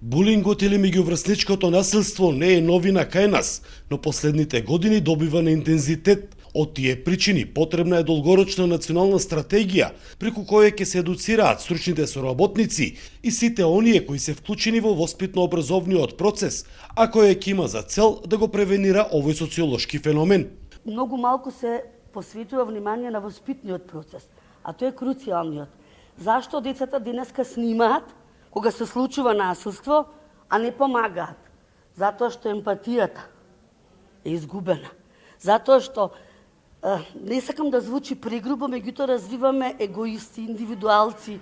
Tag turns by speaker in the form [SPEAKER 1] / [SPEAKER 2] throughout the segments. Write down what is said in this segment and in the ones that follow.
[SPEAKER 1] Булингот или меѓуврсничкото насилство не е новина кај нас, но последните години добива на интензитет. Од тие причини потребна е долгорочна национална стратегија, преку која ќе се едуцираат стручните соработници и сите оние кои се вклучени во воспитно-образовниот процес, а која ќе има за цел да го превенира овој социолошки феномен.
[SPEAKER 2] Многу малку се посветува внимание на воспитниот процес, а тој е круцијалниот. Зашто децата денеска снимаат кога се случува насилство, а не помагаат? Затоа што емпатијата е изгубена. Затоа што не сакам да звучи прегрубо, меѓутоа развиваме егоисти, индивидуалци.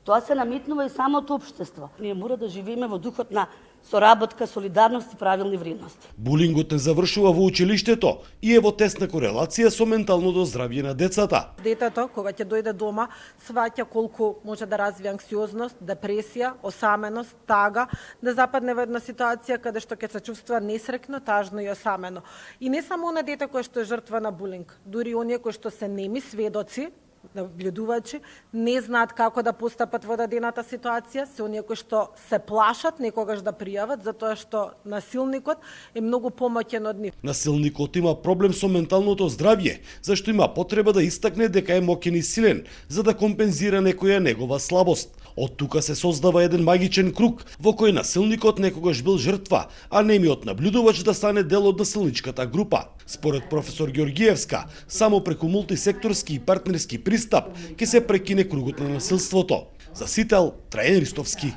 [SPEAKER 2] Тоа се наметнува и самото општество. Ние мора да живееме во духот на соработка, солидарност и правилни вредности.
[SPEAKER 1] Булингот не завршува во училиштето и е во тесна корелација со менталното здравје на децата.
[SPEAKER 3] Детето, кога ќе дојде дома, сваќа колку може да развие анксиозност, депресија, осаменост, тага, да западне во една ситуација каде што ќе се чувствува несрекно, тажно и осамено. И не само она дете кое што е жртва на булинг, дури оние кои што се неми сведоци, наблюдувачи, не знаат како да постапат во дадената ситуација, се оние кои што се плашат некогаш да пријават, затоа што насилникот е многу помоќен од нив.
[SPEAKER 1] Насилникот има проблем со менталното здравје, зашто има потреба да истакне дека е моќен и силен, за да компензира некоја негова слабост. Од тука се создава еден магичен круг во кој насилникот некогаш бил жртва, а немиот наблюдувач да стане дел од насилничката група. Според професор Ѓоргиевска, само преку мултисекторски и партнерски пристап ќе се прекине кругот на насилството. За Сител, Трајан Ристовски.